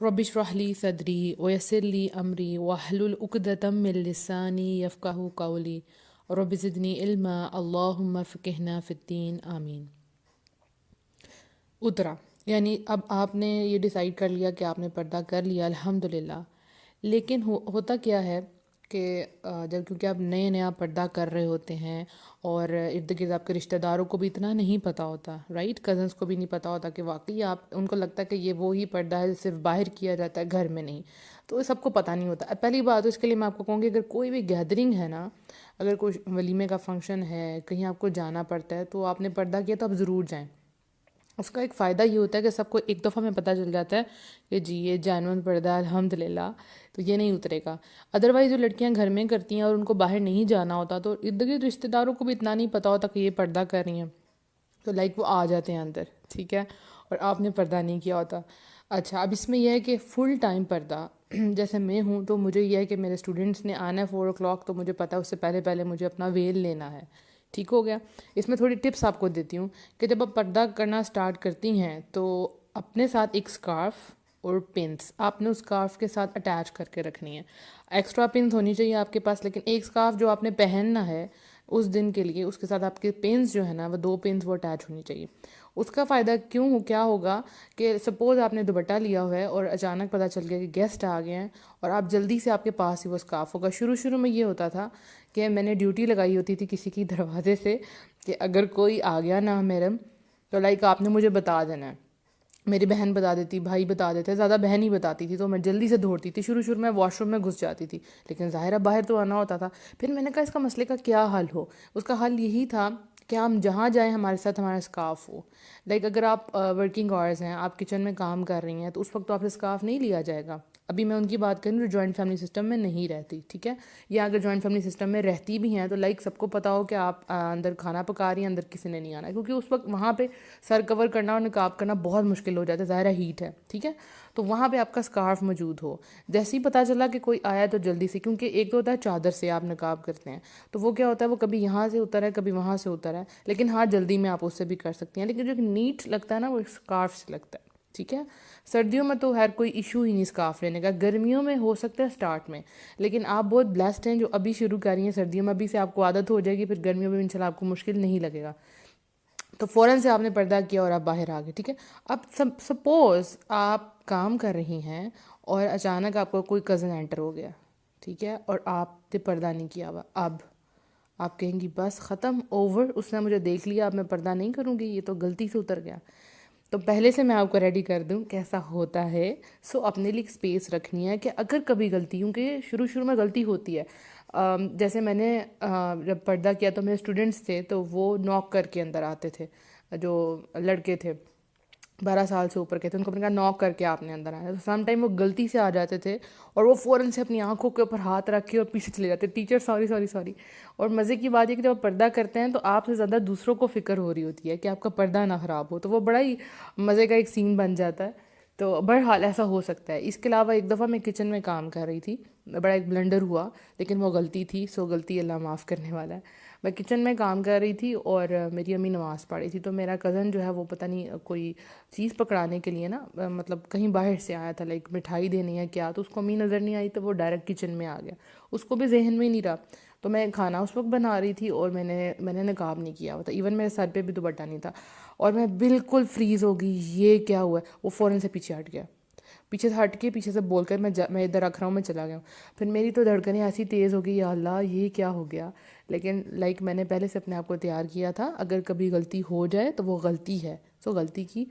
رب اشرح لی صدری ویسر لی امری واحلل عقدۃ من لسانی یفقہوا قولی رب زدنی علما اللہم فقہنا فی الدین آمین۔ اترا، یعنی اب آپ نے یہ ڈیسائیڈ کر لیا کہ آپ نے پردہ کر لیا الحمدللہ، لیکن ہوتا کیا ہے کہ جب کیونکہ آپ نئے نیا پردہ کر رہے ہوتے ہیں اور ارد گرد آپ کے رشتہ داروں کو بھی اتنا نہیں پتہ ہوتا، رائٹ، کزنس کو بھی نہیں پتہ ہوتا کہ واقعی آپ ان کو لگتا ہے کہ یہ وہی پردہ ہے صرف باہر کیا جاتا ہے گھر میں نہیں، تو یہ سب کو پتہ نہیں ہوتا۔ پہلی بات تو اس کے لیے میں آپ کو کہوں گی اگر کوئی بھی گیدرنگ ہے نا، اگر کوئی ولیمے کا فنکشن ہے، کہیں آپ کو جانا پڑتا ہے تو آپ نے پردہ کیا تو آپ ضرور جائیں۔ اس کا ایک فائدہ یہ ہوتا ہے کہ سب کو ایک دفعہ میں پتہ چل جاتا ہے کہ جی یہ جینون پردہ ہے الحمدللہ، تو یہ نہیں اترے گا۔ ادروائز جو لڑکیاں گھر میں کرتی ہیں اور ان کو باہر نہیں جانا ہوتا تو ارد گرد رشتہ داروں کو بھی اتنا نہیں پتہ ہوتا کہ یہ پردہ کر رہی ہیں، تو وہ آ جاتے ہیں اندر، ٹھیک ہے، اور آپ نے پردہ نہیں کیا ہوتا۔ اچھا، اب اس میں یہ ہے کہ فل ٹائم پردہ جیسے میں ہوں تو مجھے یہ ہے کہ میرے اسٹوڈنٹس نے آنا ہے 4 o'clock، تو مجھے پتہ ہے اس سے پہلے مجھے اپنا ویل لینا ہے، ٹھیک ہو گیا۔ اس میں تھوڑی ٹپس آپ کو دیتی ہوں کہ جب آپ پردہ کرنا سٹارٹ کرتی ہیں تو اپنے ساتھ ایک سکارف اور پنس آپ نے اس سکارف کے ساتھ اٹیچ کر کے رکھنی ہے۔ ایکسٹرا پنس ہونی چاہیے آپ کے پاس، لیکن ایک سکارف جو آپ نے پہننا ہے اس دن کے لیے، اس کے ساتھ آپ کے پنس جو ہے نا وہ 2 پنس وہ اٹیچ ہونی چاہیے۔ اس کا فائدہ کیا ہوگا کہ سپوز آپ نے دوپٹہ لیا ہوا ہے اور اچانک پتہ چل گیا کہ گیسٹ آ گئے ہیں اور آپ جلدی سے آپ کے پاس ہی وہ سکارف ہوگا۔ شروع میں یہ ہوتا تھا کہ میں نے ڈیوٹی لگائی ہوتی تھی کسی کی دروازے سے کہ اگر کوئی آ گیا نا محرم تو آپ نے مجھے بتا دینا ہے۔ میری بہن بتا دیتی، بھائی بتا دیتے، زیادہ بہن ہی بتاتی تھی، تو میں جلدی سے دوڑتی تھی۔ شروع میں واش روم میں گھس جاتی تھی، لیکن ظاہرہ باہر تو آنا ہوتا تھا۔ پھر میں نے کہا اس کا مسئلے کا کیا حل ہو؟ اس کا حل یہی تھا کہ ہم جہاں جائیں ہمارے ساتھ ہمارا اسکارف ہو۔ اگر آپ ورکنگ آورز ہیں، آپ کچن میں کام کر رہی ہیں، تو اس وقت تو آپ سے اسکارف نہیں لیا جائے گا۔ ابھی میں ان کی بات کروں جو جوائنٹ فیملی سسٹم میں نہیں رہتی، ٹھیک ہے، یا اگر جوائنٹ فیملی سسٹم میں رہتی بھی ہیں تو سب کو پتہ ہو کہ آپ اندر کھانا پکا رہی ہیں، اندر کسی نے نہیں آنا ہے، کیونکہ اس وقت وہاں پہ سر کور کرنا اور نقاب کرنا بہت مشکل ہو جاتا ہے، ظاہرہ ہیٹ ہے، ٹھیک ہے، تو وہاں پہ آپ کا اسکارف موجود ہو۔ جیسے ہی پتہ چلا کہ کوئی آیا تو جلدی سے، کیونکہ ایک تو ہوتا ہے چادر سے آپ نقاب کرتے ہیں تو وہ کیا ہوتا ہے وہ کبھی یہاں سے اتر ہے کبھی وہاں سے اتر ہے، لیکن ہاں جلدی میں آپ اس سے بھی کر سکتی ہیں، لیکن جو نیٹ لگتا ہے نا وہ اسکارف سے لگتا ہے، ٹھیک ہے۔ سردیوں میں تو خیر کوئی ایشو ہی نہیں اسکارف لینے کا، گرمیوں میں ہو سکتا ہے سٹارٹ میں، لیکن آپ بہت بلیسڈ ہیں جو ابھی شروع کر رہی ہیں سردیوں میں، ابھی سے آپ کو عادت ہو جائے گی، پھر گرمیوں میں انشاءاللہ آپ کو مشکل نہیں لگے گا۔ تو فوراً سے آپ نے پردہ کیا اور آپ باہر آ گئے، ٹھیک ہے۔ اب سپوز آپ کام کر رہی ہیں اور اچانک آپ کو کوئی کزن انٹر ہو گیا، ٹھیک ہے، اور آپ نے پردہ نہیں کیا ہوا، اب آپ کہیں گی بس ختم اوور، اس نے مجھے دیکھ لیا، اب میں پردہ نہیں کروں گی، یہ تو غلطی سے اتر گیا۔ تو پہلے سے میں آپ کو ریڈی کر دوں کیسا ہوتا ہے۔ اپنے لیے ایک اسپیس رکھنی ہے کہ اگر کبھی غلطی، کیونکہ شروع میں غلطی ہوتی ہے، جیسے میں نے جب پردہ کیا تو میرے اسٹوڈنٹس تھے تو وہ ناک کر کے اندر آتے تھے، جو لڑکے تھے 12 سال سے اوپر کے تھے، ان کو اپنے کہا ناک کر کے آپ نے اندر آیا، تو سم ٹائم وہ غلطی سے آ جاتے تھے اور وہ فوراً سے اپنی آنکھوں کے اوپر ہاتھ رکھ کے اور پیچھے چلے جاتے، ٹیچر سوری۔ اور مزے کی بات یہ کہ جب آپ پردہ کرتے ہیں تو آپ سے زیادہ دوسروں کو فکر ہو رہی ہوتی ہے کہ آپ کا پردہ نہ خراب ہو، تو وہ بڑا ہی مزے کا ایک سین بن جاتا ہے۔ تو بہرحال ایسا ہو سکتا ہے۔ اس کے علاوہ ایک دفعہ میں کچن میں کام کر رہی تھی، بڑا ایک بلنڈر ہوا، لیکن وہ غلطی تھی، غلطی اللہ معاف کرنے والا ہے۔ میں کچن میں کام کر رہی تھی اور میری امی نماز پڑھ رہی تھی، تو میرا کزن جو ہے وہ پتہ نہیں کوئی چیز پکڑانے کے لیے نا، مطلب کہیں باہر سے آیا تھا، مٹھائی دینی ہے کیا، تو اس کو امی نظر نہیں آئی تو وہ ڈائریکٹ کچن میں آ گیا، اس کو بھی ذہن میں نہیں رہا۔ تو میں کھانا اس وقت بنا رہی تھی اور میں نے نقاب نہیں کیا ہوا تھا، ایون میرے سر پہ بھی دوپٹہ نہیں تھا، اور میں بالکل فریز ہو گئی، یہ کیا ہوا ہے؟ وہ فوراً سے پیچھے ہٹ گیا، پیچھے سے ہٹ کے پیچھے سے بول کر میں ادھر رکھ رہا ہوں، میں چلا گیا ہوں۔ پھر میری تو دھڑکنیں ایسی تیز ہو گئی، یا اللہ یہ کیا ہو گیا، لیکن میں نے پہلے سے اپنے آپ کو تیار کیا تھا، اگر کبھی غلطی ہو جائے تو وہ غلطی ہے، غلطی کی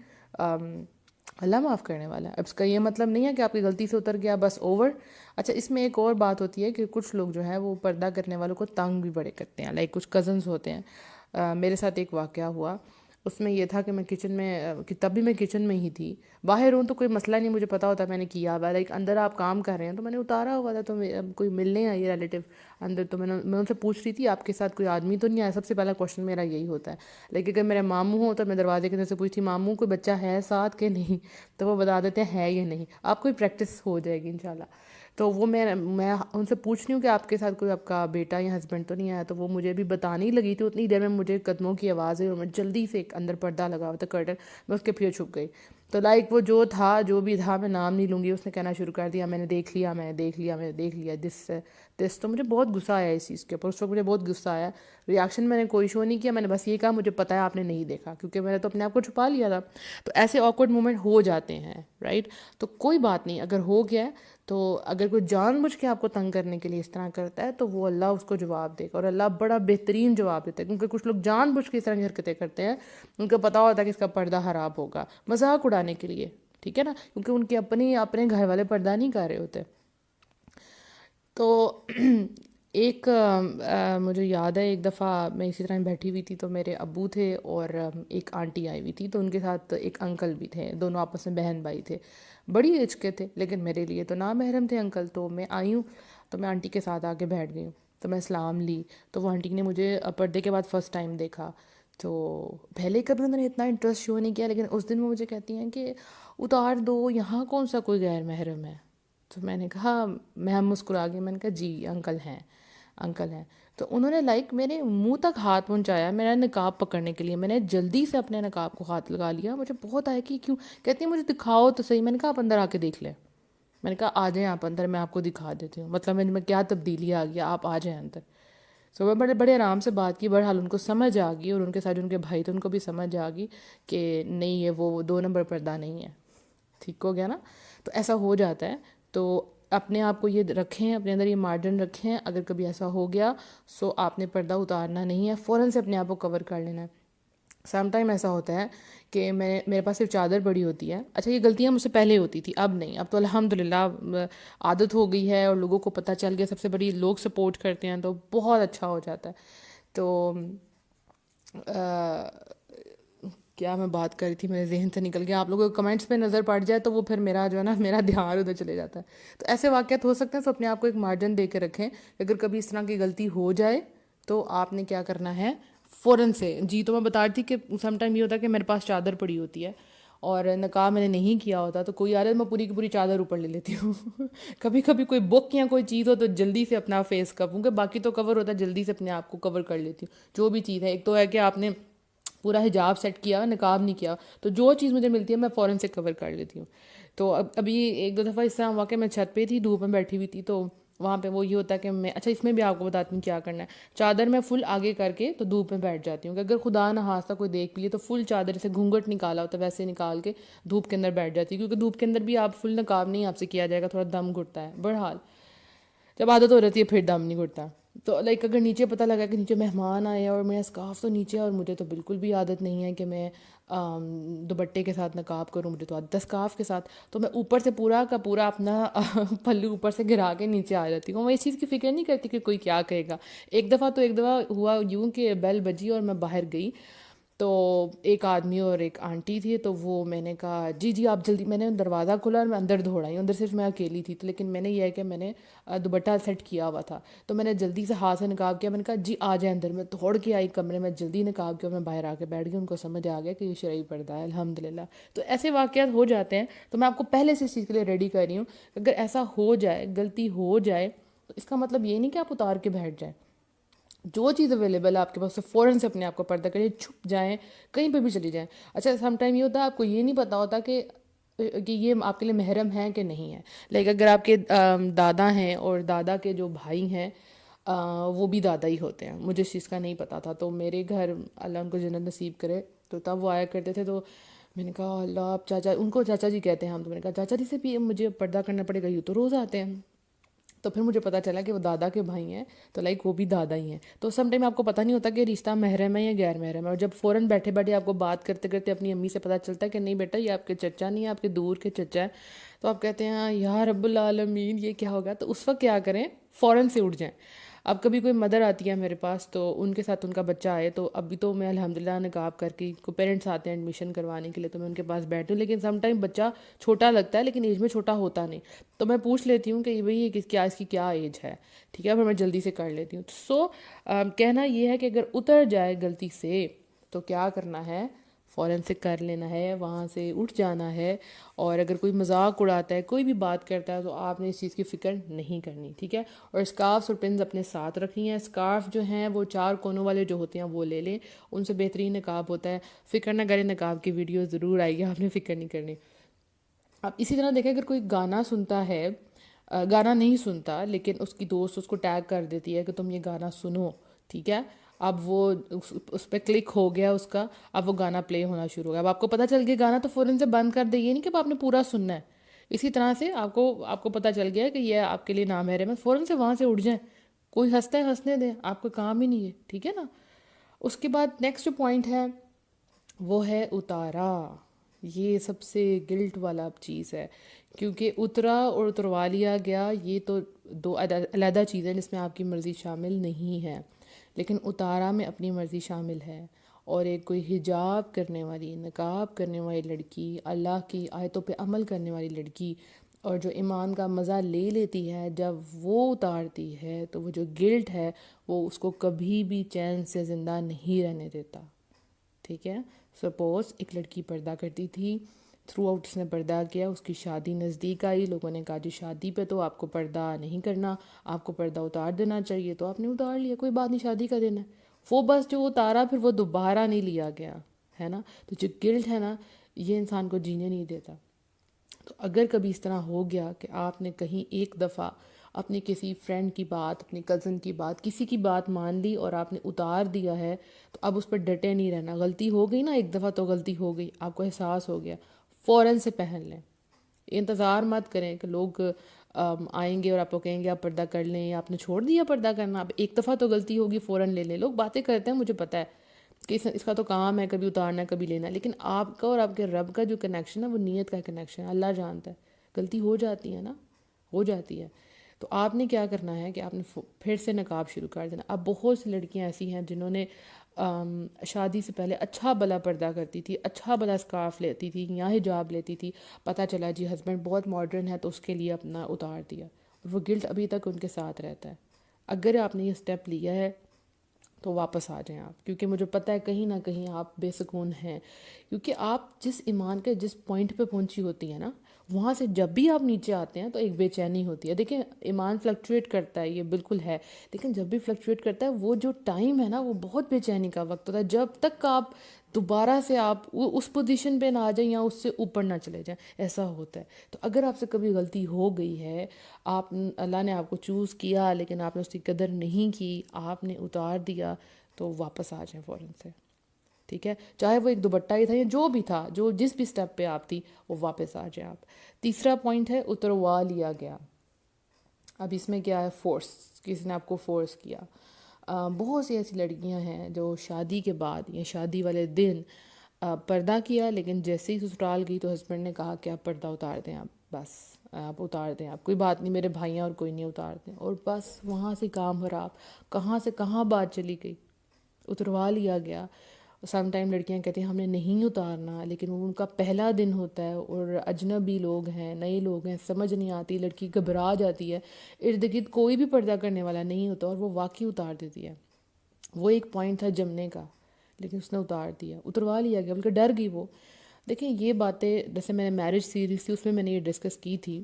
اللہ معاف کرنے والا ہے۔ اب اس کا یہ مطلب نہیں ہے کہ آپ کی غلطی سے اتر گیا بس اوور۔ اچھا، اس میں ایک اور بات ہوتی ہے کہ کچھ لوگ جو ہیں وہ پردہ کرنے والوں کو تنگ بھی بڑے کرتے ہیں، کچھ کزنز ہوتے ہیں۔ میرے ساتھ ایک واقعہ ہوا، اس میں یہ تھا کہ میں کچن میں، تب بھی میں کچن میں ہی تھی، باہر ہوں تو کوئی مسئلہ نہیں، مجھے پتا ہوتا میں نے کیا ہوا، اندر آپ کام کر رہے ہیں تو میں نے اتارا ہوا تھا، تو کوئی ملنے آئی ریلیٹیو اندر، تو میں ان سے پوچھ رہی تھی آپ کے ساتھ کوئی آدمی تو نہیں آیا، سب سے پہلا کوشچن میرا یہی ہوتا ہے۔ لیکن اگر میرے ماموں ہوں تو میں دروازے کے اندر سے پوچھتی ماموں کوئی بچہ ہے ساتھ کہ نہیں، تو وہ بتا دیتے ہیں ہے یا نہیں، آپ کو پریکٹس ہو جائے گی انشاءاللہ۔ تو وہ میں ان سے پوچھ رہی ہوں کہ آپ کے ساتھ کوئی آپ کا بیٹا یا ہسبینڈ تو نہیں آیا، تو وہ مجھے بھی بتانے ہی لگی تھی، اتنی دیر میں مجھے قدموں کی آواز ہے اور میں جلدی سے ایک اندر پردہ لگا ہوا تھا کرٹن، میں اس کے پیچھے چھپ گئی۔ تو لائک وہ جو تھا، جو بھی تھا، میں نام نہیں لوں گی، اس نے کہنا شروع کر دیا میں نے دیکھ لیا، میں نے دیکھ لیا، میں نے دیکھ لیا دس. تو مجھے بہت غصہ آیا اس چیز کے اوپر. اس وقت مجھے بہت غصہ آیا. ریاکشن میں نے کوئی شو نہیں کیا، میں نے بس یہ کہا مجھے پتہ ہے آپ نے نہیں دیکھا، کیونکہ میں نے تو اپنے آپ کو چھپا لیا تھا. تو ایسے آکورڈ مومنٹ ہو جاتے ہیں، رائٹ. تو کوئی بات نہیں، اگر ہو گیا ہے تو اگر کوئی جان بوجھ کے آپ کو تنگ کرنے کے لیے اس طرح کرتا ہے تو وہ اللہ اس کو جواب دے گا، اور اللہ بڑا بہترین جواب دیتا ہے. کیونکہ کچھ لوگ جان بوجھ کے اس طرح کی حرکتیں کرتے ہیں، ان کو پتہ ہوتا ہے کہ اس کا پردہ خراب ہوگا، مذاق اڑانے کے لیے، ٹھیک ہے نا، کیونکہ ان کے اپنے گھر والے پردہ نہیں کر رہے ہوتے. تو ایک مجھے یاد ہے ایک دفعہ میں اسی طرح بیٹھی ہوئی تھی، تو میرے ابو تھے اور ایک آنٹی آئی ہوئی تھی، تو ان کے ساتھ ایک انکل بھی تھے، دونوں آپس میں بہن بھائی تھے، بڑی ایج کے تھے لیکن میرے لیے تو نامحرم تھے انکل. تو میں آئی ہوں تو میں آنٹی کے ساتھ آ کے بیٹھ گئی ہوں، تو میں سلام لی. تو وہ آنٹی نے مجھے پردے کے بعد فرسٹ ٹائم دیکھا. تو پہلے کبھی انہوں نے اتنا انٹرسٹ شو نہیں کیا، لیکن اس دن وہ مجھے کہتی ہیں کہ اتار دو، یہاں کون سا کوئی غیر محرم ہے. تو میں نے کہا، میں ہم مسکرا گئے، میں نے کہا جی انکل ہیں، انکل ہیں. تو انہوں نے لائک میرے منہ تک ہاتھ پہنچایا میرا نقاب پکڑنے کے لیے. میں نے جلدی سے اپنے نقاب کو ہاتھ لگا لیا. مجھے بہت آیا کہ کیوں، کہتی ہیں مجھے دکھاؤ تو صحیح. میں نے کہا آپ اندر آ کے دیکھ لیں. میں نے کہا آ جائیں آپ اندر، میں آپ کو دکھا دیتی ہوں، مطلب میں کیا تبدیلی آ گیا، آپ آ جائیں اندر. سو میں بڑے بڑے آرام سے بات کی. بہرحال ان کو سمجھ آ گئی، اور ان کے ساتھ جو ان کے بھائی تھے ان کو بھی سمجھ آ گئی کہ نہیں یہ وہ 2 نمبر پردہ نہیں ہے. ٹھیک ہو گیا نا. تو ایسا ہو جاتا ہے. تو اپنے آپ کو یہ رکھیں، اپنے اندر یہ مارجن رکھیں، اگر کبھی ایسا ہو گیا سو آپ نے پردہ اتارنا نہیں ہے، فوراً سے اپنے آپ کو کور کر لینا ہے. سم ٹائم ایسا ہوتا ہے کہ میرے پاس صرف چادر پڑی ہوتی ہے. اچھا یہ غلطیاں مجھ سے پہلے ہوتی تھی، اب نہیں، اب تو الحمدللہ عادت ہو گئی ہے اور لوگوں کو پتہ چل گیا. سب سے بڑی لوگ سپورٹ کرتے ہیں تو بہت اچھا ہو جاتا ہے. تو کیا میں بات کر رہی تھی، میرے ذہن سے نکل گیا. آپ لوگوں کو کمنٹس پہ نظر پڑ جائے تو وہ پھر میرا جو ہے نا میرا دھیان ادھر چلے جاتا ہے. تو ایسے واقعات ہو سکتے ہیں، تو اپنے آپ کو ایک مارجن دے کے رکھیں. اگر کبھی اس طرح کی غلطی ہو جائے تو آپ نے کیا کرنا ہے، فوراً سے. جی تو میں بتا رہی تھی کہ سم ٹائم یہ ہوتا ہے کہ میرے پاس چادر پڑی ہوتی ہے اور نقاب میں نے نہیں کیا ہوتا، تو کوئی آ رہا ہے میں پوری کی پوری چادر اوپر لے لیتی ہوں. کبھی کبھی کوئی بک یا کوئی چیز ہو تو جلدی سے اپنا فیس کور، کہ باقی تو کور ہوتا ہے، جلدی سے اپنے آپ کو کور کر لیتی ہوں جو بھی چیز ہے. ایک تو ہے کہ آپ نے پورا حجاب سیٹ کیا، نقاب نہیں کیا، تو جو چیز مجھے ملتی ہے میں فوراً سے کور کر لیتی ہوں. تو ابھی 1-2 دفعہ اس طرح ہوا کہ میں چھت پہ تھی، دھوپ میں بیٹھی ہوئی تھی، تو وہاں پہ وہ یہ ہوتا ہے کہ میں، اچھا اس میں بھی آپ کو بتاتی ہوں کیا کرنا ہے. چادر میں فل آگے کر کے تو دھوپ میں بیٹھ جاتی ہوں، کہ اگر خدا نہ خواستہ کوئی دیکھ لیے تو فل چادر سے گھونگھٹ نکالا ہوتا ہے ویسے نکال کے دھوپ کے اندر بیٹھ جاتی ہوں. کیونکہ دھوپ کے اندر بھی آپ فل نقاب نہیں آپ سے کیا جائے گا، تھوڑا دم گھٹتا ہے. بہرحال جب عادت ہو جاتی ہے پھر دم نہیں گھٹتا. تو لائک اگر نیچے پتہ لگا کہ نیچے مہمان آئے اور میرا اسکارف تو نیچے ہے، اور مجھے تو بالکل بھی عادت نہیں ہے کہ میں دوپٹے کے ساتھ نقاب کروں، مجھے تو عادت ہے اسکارف کے ساتھ، تو میں اوپر سے پورا کا پورا اپنا پلو اوپر سے گرا کے نیچے آ جاتی ہوں. میں اس چیز کی فکر نہیں کرتی کہ کوئی کیا کہے گا. ایک دفعہ ہوا یوں کہ بیل بجی اور میں باہر گئی، تو ایک آدمی اور ایک آنٹی تھی. تو وہ میں نے کہا جی جی آپ جلدی، میں نے دروازہ کھولا اور میں اندر دوڑ آئی. اندر صرف میں اکیلی تھی، تو لیکن میں نے یہ ہے کہ میں نے دوپٹہ سیٹ کیا ہوا تھا، تو میں نے جلدی سے ہاتھ سے نقاب کیا. میں نے کہا جی آ جائیں اندر. میں دوڑ کے آئی کمرے میں، جلدی نقاب کیا، میں باہر آ کے بیٹھ گئی. ان کو سمجھ آ گیا کہ یہ شرعی پردہ ہے الحمدللہ. تو ایسے واقعات ہو جاتے ہیں. تو میں آپ کو پہلے سے اس چیز کے لیے ریڈی کر رہی ہوں. اگر ایسا ہو جائے، غلطی ہو جائے، تو اس کا مطلب یہ نہیں کہ آپ اتار کے بیٹھ جائیں. جو چیز اویلیبل ہے آپ کے پاس سے فوراً سے اپنے آپ کو پردہ کریں، چھپ جائیں، کہیں پہ بھی چلی جائیں. اچھا سم ٹائم یہ ہوتا ہے آپ کو یہ نہیں پتہ ہوتا کہ یہ آپ کے لیے محرم ہیں کہ نہیں ہے. لائک اگر آپ کے دادا ہیں اور دادا کے جو بھائی ہیں وہ بھی دادا ہی ہوتے ہیں. مجھے اس چیز کا نہیں پتہ تھا. تو میرے گھر اللہ ان کو جنت نصیب کرے، تو تب وہ آیا کرتے تھے. تو میں نے کہا اللہ، آپ چاچا، ان کو چاچا جی کہتے ہیں ہم. تو میں نے کہا چاچا جی سے بھی مجھے پردہ کرنا پڑے گا، یہ تو روز آتے ہیں. تو پھر مجھے پتہ چلا کہ وہ دادا کے بھائی ہیں، تو لائک وہ بھی دادا ہی ہیں. تو سم ٹائم آپ کو پتہ نہیں ہوتا کہ رشتہ محرم ہے یا غیر محرم ہے. اور جب فوراً بیٹھے بیٹھے آپ کو بات کرتے کرتے اپنی امی سے پتہ چلتا ہے کہ نہیں بیٹا یہ آپ کے چچا نہیں ہے، آپ کے دور کے چچا ہے، تو آپ کہتے ہیں یا رب العالمین یہ کیا ہوگا. تو اس وقت کیا کریں، فوراً سے اٹھ جائیں. اب کبھی کوئی مدر آتی ہے میرے پاس، تو ان کے ساتھ ان کا بچہ آئے، تو ابھی تو میں الحمدللہ نقاب کر کے، کوئی پیرنٹس آتے ہیں ایڈمیشن کروانے کے لیے تو میں ان کے پاس بیٹھوں. لیکن سم ٹائم بچہ چھوٹا لگتا ہے لیکن ایج میں چھوٹا ہوتا نہیں، تو میں پوچھ لیتی ہوں کہ بھئی یہ کیا، اس کی کیا ایج ہے، ٹھیک ہے، پھر میں جلدی سے کر لیتی ہوں. سو کہنا یہ ہے کہ اگر اتر جائے غلطی سے تو کیا کرنا ہے، فوراً سے کر لینا ہے، وہاں سے اٹھ جانا ہے. اور اگر کوئی مذاق اڑاتا ہے، کوئی بھی بات کرتا ہے، تو آپ نے اس چیز کی فکر نہیں کرنی، ٹھیک ہے. اور اسکارفس اور پنز اپنے ساتھ رکھنی ہیں. اسکارف جو ہیں وہ 4 کونوں والے جو ہوتے ہیں وہ لے لیں، ان سے بہترین نقاب ہوتا ہے. فکر نہ کریں، نقاب کی ویڈیو ضرور آئے گی، آپ نے فکر نہیں کرنی. اب اسی طرح دیکھیں، اگر کوئی گانا سنتا ہے، گانا نہیں سنتا لیکن اس کی دوست اس کو ٹیگ کر دیتی ہے کہ تم یہ گانا سنو، ٹھیک ہے. اب وہ اس پہ کلک ہو گیا اس کا، اب وہ گانا پلے ہونا شروع ہو گیا. اب آپ کو پتہ چل گیا گانا، تو فوراً سے بند کر دے. یہ نہیں کہ اب آپ نے پورا سننا ہے. اسی طرح سے آپ کو پتہ چل گیا کہ یہ آپ کے لیے نامحرم ہے، فوراً سے وہاں سے اٹھ جائیں. کوئی ہنستا ہے ہنسنے دیں، آپ کا کام ہی نہیں ہے، ٹھیک ہے نا. اس کے بعد نیکسٹ جو پوائنٹ ہے وہ ہے اتارا. یہ سب سے گلٹ والا چیز ہے، کیونکہ اترا اور اتروا لیا گیا یہ تو دو علیحدہ چیزیں جس میں آپ کی مرضی شامل نہیں ہے. لیکن اتارا میں اپنی مرضی شامل ہے. اور ایک کوئی حجاب کرنے والی، نقاب کرنے والی لڑکی، اللہ کی آیتوں پہ عمل کرنے والی لڑکی، اور جو ایمان کا مزہ لے لیتی ہے، جب وہ اتارتی ہے تو وہ جو گلٹ ہے وہ اس کو کبھی بھی چین سے زندہ نہیں رہنے دیتا، ٹھیک ہے. سپوز ایک لڑکی پردہ کرتی تھی، تھرو آؤٹ اس نے پردہ کیا، اس کی شادی نزدیک آئی، لوگوں نے کہا جی شادی پہ تو آپ کو پردہ نہیں کرنا، آپ کو پردہ اتار دینا چاہیے، تو آپ نے اتار لیا، کوئی بات نہیں، شادی کا دن ہے. وہ بس جو اتارا پھر وہ دوبارہ نہیں لیا گیا ہے نا. تو جو گلٹ ہے نا، یہ انسان کو جینے نہیں دیتا. تو اگر کبھی اس طرح ہو گیا کہ آپ نے کہیں ایک دفعہ اپنی کسی فرینڈ کی بات، اپنی کزن کی بات، کسی کی بات مان لی اور آپ نے اتار دیا ہے، تو اب اس پر ڈٹے نہیں رہنا. غلطی ہو گئی نا ایک دفعہ، تو غلطی ہو گئی، آپ کو احساس ہو گیا، فوراً سے پہن لیں. انتظار مت کریں کہ لوگ آئیں گے اور آپ کو کہیں گے آپ پردہ کر لیں، یا آپ نے چھوڑ دیا پردہ کرنا. اب ایک دفعہ تو غلطی ہوگی، فوراً لے لیں. لوگ باتیں کرتے ہیں، مجھے پتہ ہے کہ اس کا تو کام ہے کبھی اتارنا ہے کبھی لینا، لیکن آپ کا اور آپ کے رب کا جو کنیکشن ہے وہ نیت کا کنیکشن ہے. اللہ جانتا ہے، غلطی ہو جاتی ہے نا، ہو جاتی ہے. تو آپ نے کیا کرنا ہے کہ آپ نے پھر سے نقاب شروع کر دینا. اب بہت سی لڑکیاں ایسی ہیں جنہوں نے شادی سے پہلے اچھا بلا پردہ کرتی تھی، اچھا بلا اسکارف لیتی تھی یا حجاب لیتی تھی، پتہ چلا جی ہسبینڈ بہت ماڈرن ہے تو اس کے لیے اپنا اتار دیا، اور وہ گلٹ ابھی تک ان کے ساتھ رہتا ہے. اگر آپ نے یہ اسٹیپ لیا ہے تو واپس آ جائیں آپ، کیونکہ مجھے پتہ ہے کہیں نہ کہیں آپ بے سکون ہیں. کیونکہ آپ جس ایمان کے جس پوائنٹ پہ پہنچی ہوتی ہیں نا، وہاں سے جب بھی آپ نیچے آتے ہیں تو ایک بے چینی ہوتی ہے. دیکھیں ایمان فلکچویٹ کرتا ہے، یہ بالکل ہے، لیکن جب بھی فلکچویٹ کرتا ہے وہ جو ٹائم ہے نا وہ بہت بے چینی کا وقت ہوتا ہے، جب تک آپ دوبارہ سے آپ اس پوزیشن پہ نہ آ جائیں یا اس سے اوپر نہ چلے جائیں، ایسا ہوتا ہے. تو اگر آپ سے کبھی غلطی ہو گئی ہے، اللہ نے آپ کو چوز کیا لیکن آپ نے اس کی قدر نہیں کی، آپ نے اتار دیا، تو واپس آ جائیں فوراً سے، ٹھیک ہے. چاہے وہ ایک دوپٹہ ہی تھا یا جو بھی تھا، جو جس بھی سٹیپ پہ آپ تھی، وہ واپس آ جائیں آپ. تیسرا پوائنٹ ہے اتروا لیا گیا. اب اس میں کیا ہے؟ فورس، کسی نے آپ کو فورس کیا. بہت سی ایسی لڑکیاں ہیں جو شادی کے بعد یا شادی والے دن پردہ کیا، لیکن جیسے ہی سسرال گئی تو ہسبینڈ نے کہا کہ آپ پردہ اتار دیں، آپ بس آپ اتار دیں، آپ کوئی بات نہیں، میرے بھائیاں اور کوئی نہیں، اتار دیں. اور بس وہاں سے کام خراب، کہاں سے کہاں بات چلی گئی، اتروا لیا گیا. سم ٹائم لڑکیاں کہتی ہیں ہم نے نہیں اتارنا، لیکن وہ ان کا پہلا دن ہوتا ہے اور اجنبی لوگ ہیں، نئے لوگ ہیں، سمجھ نہیں آتی، لڑکی گھبرا جاتی ہے، ارد گرد کوئی بھی پردہ کرنے والا نہیں ہوتا اور وہ واقعی اتار دیتی ہے. وہ ایک پوائنٹ تھا جمنے کا، لیکن اس نے اتار دیا، اتروا لیا گیا، بلکہ ڈر گئی وہ. دیکھیں یہ باتیں جیسے میں نے میرج سیریز تھی اس میں نے یہ ڈسکس کی تھی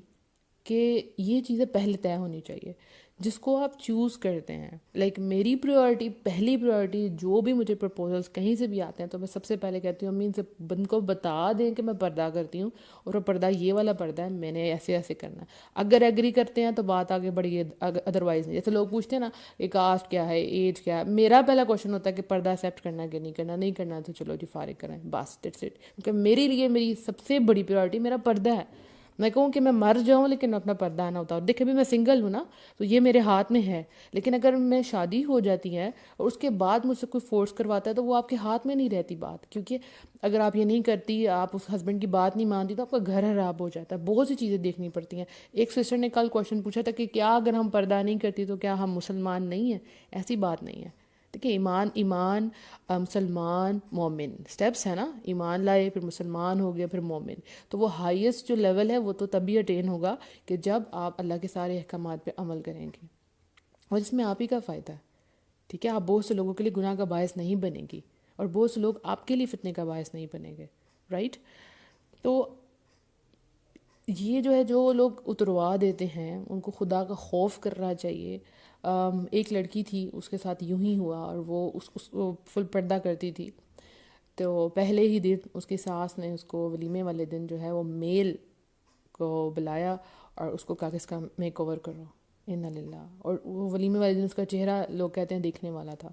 کہ یہ چیزیں پہلے طے ہونی چاہیے. جس کو آپ چوز کرتے ہیں، لائک میری پریورٹی، پہلی پریورٹی جو بھی مجھے پرپوزلس کہیں سے بھی آتے ہیں تو میں سب سے پہلے کہتی ہوں امی ان سے بند کو بتا دیں کہ میں پردہ کرتی ہوں، اور وہ پردہ یہ والا پردہ ہے، میں نے ایسے ایسے کرنا ہے. اگر ایگری کرتے ہیں تو بات آگے بڑھی ہے، ادروائز نہیں. جیسے لوگ پوچھتے ہیں نا کہ کاسٹ کیا ہے، ایج کیا ہے، میرا پہلا کوشچن ہوتا ہے کہ پردہ ایکسیپٹ کرنا ہے کہ نہیں کرنا. نہیں کرنا تو چلو جی فارغ کریں، بس دیٹس اٹ. کیونکہ میرے لیے میری سب سے بڑی پریورٹی میرا پردہ ہے. میں کہوں کہ میں مر جاؤں لیکن اپنا پردہ نہ اتاروں. دیکھیں بھی میں سنگل ہوں نا، تو یہ میرے ہاتھ میں ہے، لیکن اگر میں شادی ہو جاتی ہے اور اس کے بعد مجھ سے کوئی فورس کرواتا ہے تو وہ آپ کے ہاتھ میں نہیں رہتی بات. کیونکہ اگر آپ یہ نہیں کرتی، آپ اس ہسبینڈ کی بات نہیں مانتی، تو آپ کا گھر خراب ہو جاتا ہے، بہت سی چیزیں دیکھنی پڑتی ہیں. ایک سسٹر نے کل کویشچن پوچھا تھا کہ کیا اگر ہم پردہ نہیں کرتی تو کیا ہم مسلمان نہیں ہیں؟ ایسی بات نہیں ہے. دیکھیں ایمان مسلمان مومن سٹیپس ہیں نا، ایمان لائے پھر مسلمان ہو گیا پھر مومن. تو وہ ہائیسٹ جو لیول ہے وہ تو تبھی اٹین ہوگا کہ جب آپ اللہ کے سارے احکامات پہ عمل کریں گے، اور اس میں آپ ہی کا فائدہ ہے، ٹھیک ہے. آپ بہت سے لوگوں کے لیے گناہ کا باعث نہیں بنے گی. اور بہت سے لوگ آپ کے لیے فتنے کا باعث نہیں بنیں گے، رائٹ؟ تو یہ جو ہے جو لوگ اتروا دیتے ہیں ان کو خدا کا خوف کرنا چاہیے۔ ایک لڑکی تھی، اس کے ساتھ یوں ہی ہوا، اور وہ اس کو فل پردہ کرتی تھی، تو پہلے ہی دن اس کی ساس نے اس کو ولیمے والے دن جو ہے وہ میل کو بلایا اور اس کو کہا کہ اس کا میک اوور کرو، انا للہ۔ اور وہ ولیمے والے دن اس کا چہرہ لوگ کہتے ہیں دیکھنے والا تھا،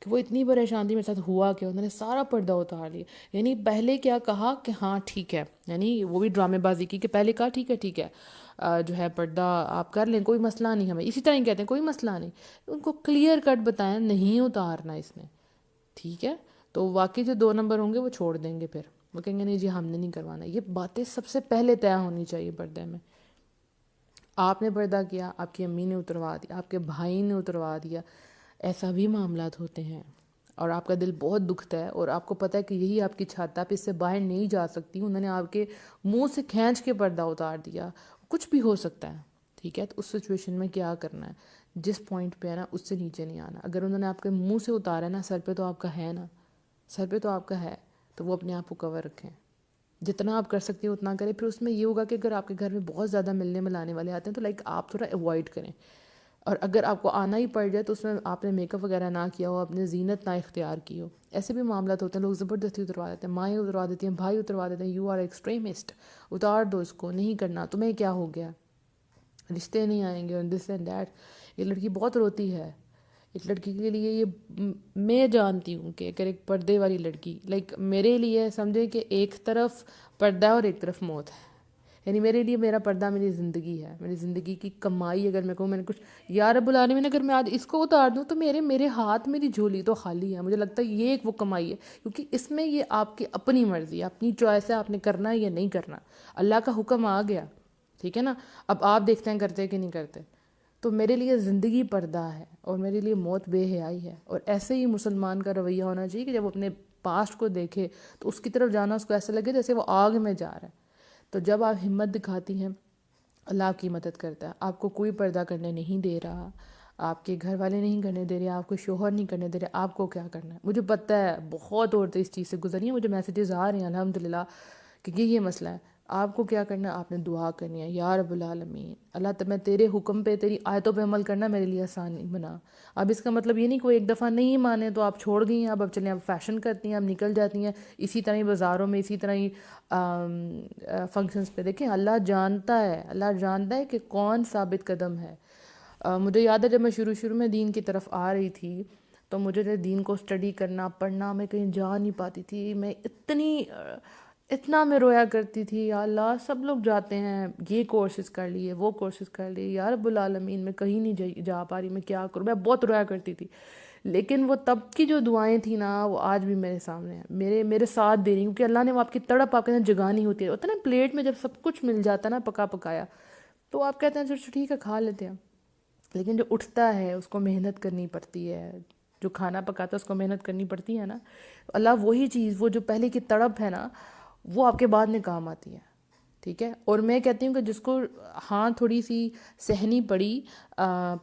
کہ وہ اتنی پریشان تھی میرے ساتھ ہوا کہ انہوں نے سارا پردہ اتار لیا۔ یعنی پہلے کیا کہا کہ ہاں ٹھیک ہے، یعنی وہ بھی ڈرامے بازی کی کہ پہلے کہا ٹھیک ہے جو ہے پردہ آپ کر لیں، کوئی مسئلہ نہیں، ہمیں اسی طرح ہی کہتے ہیں کوئی مسئلہ نہیں۔ ان کو کلیئر کٹ بتایا نہیں اتارنا اس نے، ٹھیک ہے؟ تو واقعی جو 2 نمبر ہوں گے وہ چھوڑ دیں گے، پھر وہ کہیں گے نہیں جی ہم نے نہیں کروانا۔ یہ باتیں سب سے پہلے طے ہونی چاہیے پردے میں۔ آپ نے پردہ کیا، آپ کی امی نے اتروا دیا، آپ کے بھائی نے اتروا دیا، ایسا بھی معاملات ہوتے ہیں، اور آپ کا دل بہت دکھتا ہے، اور آپ کو پتہ ہے کہ یہی آپ کی چھت ہے، آپ اس سے باہر نہیں جا سکتی، انہوں نے آپ کے منہ سے کھینچ کے پردہ اتار دیا، کچھ بھی ہو سکتا ہے، ٹھیک ہے؟ تو اس سچویشن میں کیا کرنا ہے؟ جس پوائنٹ پہ ہے نا اس سے نیچے نہیں آنا۔ اگر انہوں نے آپ کے منہ سے اتارا ہے نا، سر پہ تو آپ کا ہے نا، سر پہ تو آپ کا ہے، تو وہ اپنے آپ کو کور رکھیں، جتنا آپ کر سکتی ہیں اتنا کریں۔ پھر اس میں یہ ہوگا کہ اگر آپ کے گھر میں بہت زیادہ ملنے ملانے والے آتے ہیں تو آپ تھوڑا ایوائڈ کریں، اور اگر آپ کو آنا ہی پڑ جائے تو اس میں آپ نے میک اپ وغیرہ نہ کیا ہو، اپنے زینت نہ اختیار کی ہو۔ ایسے بھی معاملات ہوتے ہیں، لوگ زبردستی اتروا دیتے ہیں، مائیں اتروا دیتی ہیں، بھائی اتروا دیتے ہیں، یو آر ایکسٹریمسٹ، اتار دو اس کو، نہیں کرنا، تمہیں کیا ہو گیا، رشتے نہیں آئیں گے، اور دس اینڈ دیٹ۔ یہ لڑکی بہت روتی ہے، ایک لڑکی کے لیے یہ میں جانتی ہوں کہ اگر ایک پردے والی لڑکی میرے لیے سمجھے کہ ایک طرف پردہ اور ایک طرف موت ہے، یعنی میرے لیے میرا پردہ میری زندگی ہے، میری زندگی کی کمائی۔ اگر میں کہوں میں نے کچھ، یا رب العالمین اگر میں آج اس کو اتار دوں تو میرے ہاتھ میری جھولی تو خالی ہے۔ مجھے لگتا ہے یہ ایک وہ کمائی ہے، کیونکہ اس میں یہ آپ کی اپنی مرضی ہے، اپنی چوائس ہے، آپ نے کرنا ہے یا نہیں کرنا، اللہ کا حکم آ گیا، ٹھیک ہے نا؟ اب آپ دیکھتے ہیں کرتے کہ نہیں کرتے۔ تو میرے لیے زندگی پردہ ہے اور میرے لیے موت بے حیائی ہے، اور ایسے ہی مسلمان کا رویہ ہونا چاہیے کہ جب اپنے پاسٹ کو دیکھے تو اس کی طرف جانا اس کو ایسا لگے جیسے وہ آگ میں جا رہا ہے۔ تو جب آپ ہمت دکھاتی ہیں، اللہ آپ کی مدد کرتا ہے۔ آپ کو کوئی پردہ کرنے نہیں دے رہا، آپ کے گھر والے نہیں کرنے دے رہے، آپ کو شوہر نہیں کرنے دے رہے، آپ کو کیا کرنا ہے؟ مجھے پتہ ہے بہت عورتیں اس چیز سے گزری ہیں، مجھے میسیجز آ رہے ہیں الحمدللہ کہ یہ مسئلہ ہے۔ آپ کو کیا کرنا ہے؟ آپ نے دعا کرنی ہے، یا رب العالمین اللہ میں تیرے حکم پہ، تیری آیتوں پہ عمل کرنا میرے لیے آسانی بنا۔ اب اس کا مطلب یہ نہیں کوئی ایک دفعہ نہیں مانے تو آپ چھوڑ گئی ہیں، اب چلیں اب فیشن کرتی ہیں، اب نکل جاتی ہیں اسی طرح ہی بازاروں میں، اسی طرح ہی فنکشنز پہ۔ دیکھیں اللہ جانتا ہے، اللہ جانتا ہے کہ کون ثابت قدم ہے۔ مجھے یاد ہے جب میں شروع میں دین کی طرف آ رہی تھی تو مجھے جو دین کو اسٹڈی کرنا پڑھنا، میں کہیں جا نہیں پاتی تھی، میں اتنا میں رویا کرتی تھی، یا اللہ سب لوگ جاتے ہیں، یہ کورسز کر لیے، وہ کورسز کر لیے، یا رب العالمین میں کہیں نہیں جا پا رہی، میں کیا کروں؟ میں بہت رویا کرتی تھی، لیکن وہ تب کی جو دعائیں تھیں نا وہ آج بھی میرے سامنے ہیں، میرے ساتھ دے رہی، کیونکہ اللہ نے وہ آپ کی تڑپ آپ کے اندر جگانی ہوتی ہے۔ ہوتا ہے نا پلیٹ میں جب سب کچھ مل جاتا ہے نا پکا پکایا، تو آپ کہتے ہیں چلو ٹھیک ہے کھا لیتے ہیں، لیکن جو اٹھتا ہے اس کو محنت کرنی پڑتی ہے، جو کھانا پکاتا ہے اس کو محنت کرنی پڑتی ہے نا۔ اللہ وہی چیز، وہ جو پہلے کی تڑپ ہے نا وہ آپ کے بعد میں کام آتی ہے، ٹھیک ہے؟ اور میں کہتی ہوں کہ جس کو ہاں تھوڑی سی سہنی پڑی،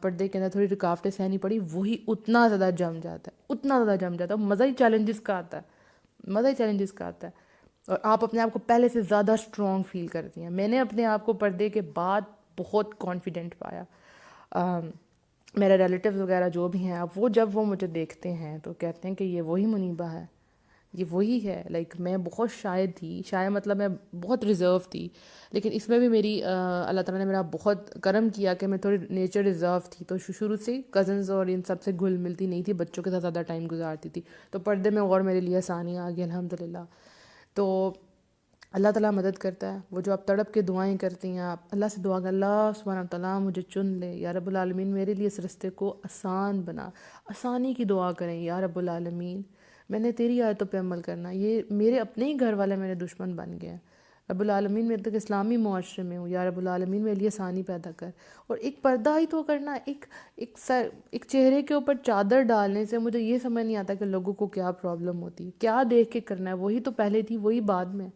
پردے کے اندر تھوڑی رکاوٹیں سہنی پڑی، وہی اتنا زیادہ جم جاتا ہے، اتنا زیادہ جم جاتا ہے، مزہ ہی چیلنجز کا آتا ہے، مزہ ہی چیلنجز کا آتا ہے، اور آپ اپنے آپ کو پہلے سے زیادہ اسٹرانگ فیل کرتی ہیں۔ میں نے اپنے آپ کو پردے کے بعد بہت کانفیڈنٹ پایا۔ میرے ریلیٹیوز وغیرہ جو بھی ہیں، اب جب وہ مجھے دیکھتے ہیں تو کہتے ہیں کہ یہ وہی منیبہ ہے، یہ وہی ہے۔ میں بہت شائع تھی، شائع مطلب میں بہت ریزرو تھی، لیکن اس میں بھی میری اللہ تعالیٰ نے میرا بہت کرم کیا کہ میں تھوڑی نیچر ریزرو تھی، تو شروع سے کزنز اور ان سب سے گھل ملتی نہیں تھی، بچوں کے ساتھ زیادہ ٹائم گزارتی تھی، تو پردے میں اور میرے لیے آسانی آ گئی الحمدللہ۔ تو اللہ تعالیٰ مدد کرتا ہے، وہ جو آپ تڑپ کے دعائیں کرتی ہیں، آپ اللہ سے دعا کر، اللہ سبحانہ تعالیٰ مجھے چن لے، یا رب العالمین میرے لیے اس رستے کو آسان بنا، آسانی کی دعا کریں، یا رب العالمین میں نے تیری آیتوں پہ عمل کرنا، یہ میرے اپنے ہی گھر والے میرے دشمن بن گئے ہیں، رب العالمین میں تک اسلامی معاشرے میں ہوں، یا رب العالمین میرے لیے آسانی پیدا کر۔ اور ایک پردہ ہی تو کرنا، ایک چہرے کے اوپر چادر ڈالنے سے مجھے یہ سمجھ نہیں آتا کہ لوگوں کو کیا پرابلم ہوتی ہے، کیا دیکھ کے کرنا ہے، وہی تو پہلے تھی وہی بعد میں،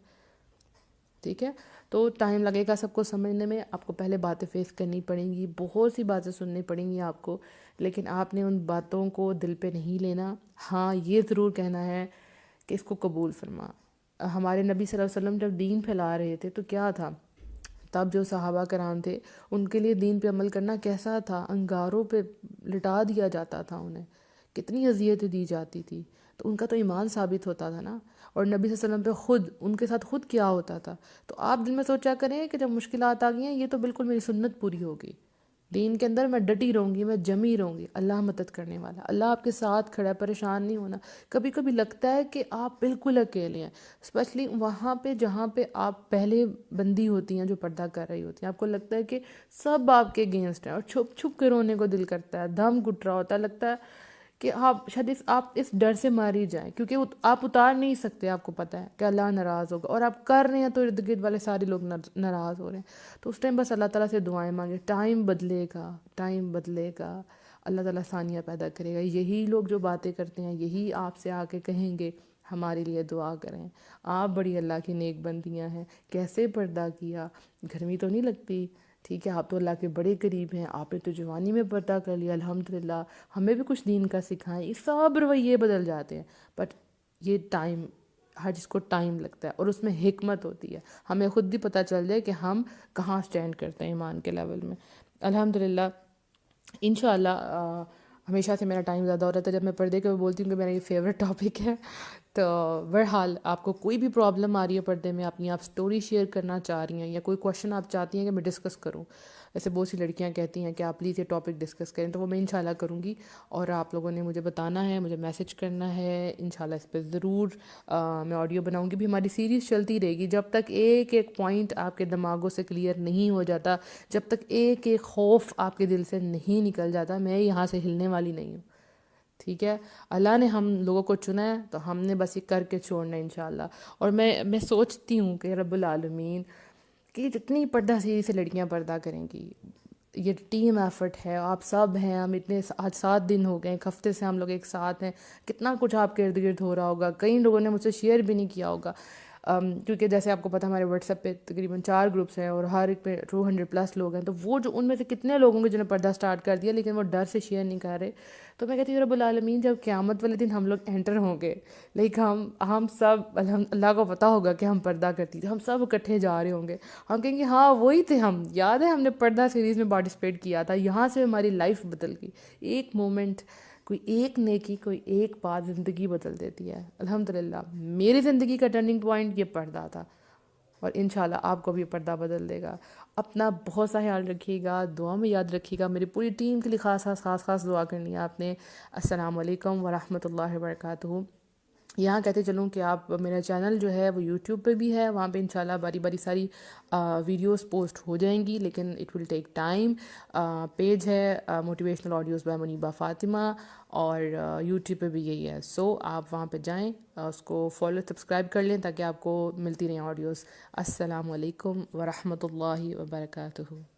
ٹھیک ہے؟ تو ٹائم لگے گا سب کو سمجھنے میں، آپ کو پہلے باتیں فیس کرنی پڑیں گی، بہت سی باتیں سننی پڑیں گی آپ کو، لیکن آپ نے ان باتوں کو دل پہ نہیں لینا. ہاں یہ ضرور کہنا ہے کہ اس کو قبول فرما. ہمارے نبی صلی اللہ علیہ وسلم جب دین پھیلا رہے تھے تو کیا تھا، تب جو صحابہ کرام تھے ان کے لیے دین پہ عمل کرنا کیسا تھا، انگاروں پہ لٹا دیا جاتا تھا، انہیں کتنی اذیتیں دی جاتی تھی، تو ان کا تو ایمان ثابت ہوتا تھا نا. اور نبی صلی اللہ علیہ وسلم پہ خود ان کے ساتھ خود کیا ہوتا تھا. تو آپ دل میں سوچا کریں کہ جب مشکلات آ گئی ہیں یہ تو بالکل میری سنت پوری ہوگی، دین کے اندر میں ڈٹی رہوں گی، میں جمی رہوں گی. اللہ مدد کرنے والا، اللہ آپ کے ساتھ کھڑا ہے، پریشان نہیں ہونا. کبھی کبھی لگتا ہے کہ آپ بالکل اکیلے ہیں، اسپیشلی وہاں پہ جہاں پہ آپ پہلے بندی ہوتی ہیں جو پردہ کر رہی ہوتی ہیں، آپ کو لگتا ہے کہ سب آپ کے اگینسٹ ہیں، اور چھپ چھپ کے رونے کو دل کرتا ہے، دم گھٹ رہا ہوتا ہے، لگتا ہے کہ آپ شاید آپ اس ڈر سے مار ہی جائیں، کیونکہ آپ اتار نہیں سکتے، آپ کو پتہ ہے کہ اللہ ناراض ہوگا، اور آپ کر رہے ہیں تو ارد گرد والے سارے لوگ ناراض ہو رہے ہیں. تو اس ٹائم بس اللہ تعالیٰ سے دعائیں مانگیں، ٹائم بدلے گا، ٹائم بدلے گا، اللہ تعالیٰ ثانیہ پیدا کرے گا. یہی لوگ جو باتیں کرتے ہیں یہی آپ سے آ کے کہیں گے ہمارے لیے دعا کریں، آپ بڑی اللہ کی نیک بندیاں ہیں، کیسے پردہ کیا، گرمی تو نہیں لگتی، ٹھیک ہے، آپ تو اللہ کے بڑے قریب ہیں، آپ نے تو جوانی میں پردہ کر لیا، الحمدللہ، ہمیں بھی کچھ دین کا سکھائیں. یہ سب رویے بدل جاتے ہیں، بٹ یہ ٹائم، ہر چیز کو ٹائم لگتا ہے، اور اس میں حکمت ہوتی ہے. ہمیں خود بھی پتہ چل جائے کہ ہم کہاں سٹینڈ کرتے ہیں ایمان کے لیول میں. الحمدللہ انشاءاللہ ہمیشہ سے میرا ٹائم زیادہ ہو رہا تھا جب میں پردے کے بولتی ہوں کہ میرا یہ فیوریٹ ٹاپک ہے. تو بہرحال آپ کو کوئی بھی پرابلم آ رہی ہے پردے میں، اپنی آپ سٹوری شیئر کرنا چاہ رہی ہیں، یا کوئی کویشچن آپ چاہتی ہیں کہ میں ڈسکس کروں، ایسے بہت سی لڑکیاں کہتی ہیں کہ آپ پلیز یہ ٹاپک ڈسکس کریں، تو وہ میں انشاءاللہ کروں گی. اور آپ لوگوں نے مجھے بتانا ہے، مجھے میسج کرنا ہے، انشاءاللہ اس پہ ضرور میں آڈیو بناؤں گی. بھی ہماری سیریز چلتی رہے گی جب تک ایک ایک پوائنٹ آپ کے دماغوں سے کلیئر نہیں ہو جاتا، جب تک ایک ایک خوف آپ کے دل سے نہیں نکل جاتا، میں یہاں سے ہلنے والی نہیں ہوں. ٹھیک ہے، اللہ نے ہم لوگوں کو چنا ہے تو ہم نے بس یہ کر کے چھوڑنا ہے انشاءاللہ. اور میں سوچتی ہوں کہ رب العالمین کہ جتنی پردہ سیری سے لڑکیاں پردہ کریں گی، یہ ٹیم ایفرٹ ہے، آپ سب ہیں، ہم اتنے آج 7 دن ہو گئے، ایک ہفتے سے ہم لوگ ایک ساتھ ہیں، کتنا کچھ آپ کے ارد گرد ہو رہا ہوگا، کئی لوگوں نے مجھ سے شیئر بھی نہیں کیا ہوگا. کیونکہ جیسے آپ کو پتہ ہمارے واٹس ایپ پہ تقریباً 4 گروپس ہیں، اور ہر ایک پہ 200+ لوگ ہیں، تو وہ جو ان میں سے کتنے لوگوں کے جنہوں نے پردہ سٹارٹ کر دیا لیکن وہ ڈر سے شیئر نہیں کر رہے. تو میں کہتی ہوں رب العالمین جب قیامت والے دن ہم لوگ انٹر ہوں گے، لیکن ہم سب اللہ کو پتہ ہوگا کہ ہم پردہ کرتی تھے، ہم سب اکٹھے جا رہے ہوں گے، ہم کہیں گے ہاں وہی تھے ہم، یاد ہے ہم نے پردہ سیریز میں پارٹیسپیٹ کیا تھا، یہاں سے ہماری لائف بدل گئی. ایک مومنٹ، کوئی ایک نیکی، کوئی ایک بات زندگی بدل دیتی ہے. الحمدللہ میری زندگی کا ٹرننگ پوائنٹ یہ پردہ تھا، اور انشاءاللہ آپ کو بھی یہ پردہ بدل دے گا. اپنا بہت سا خیال رکھیے گا، دعا میں یاد رکھیے گا. میری پوری ٹیم کے لیے خاص دعا کرنی ہے آپ نے. السلام علیکم ورحمۃ اللہ وبرکاتہ. یہاں کہتے چلوں کہ آپ میرا چینل جو ہے وہ یوٹیوب پہ بھی ہے، وہاں پہ انشاءاللہ باری باری ساری ویڈیوز پوسٹ ہو جائیں گی، لیکن it will take time. Page ہے motivational audios by Muniba Fatima, اور یوٹیوب پہ بھی یہی ہے. سو آپ وہاں پہ جائیں، اس کو فالو سبسکرائب کر لیں تاکہ آپ کو ملتی رہیں آڈیوز. السلام علیکم ورحمۃ اللہ وبرکاتہ.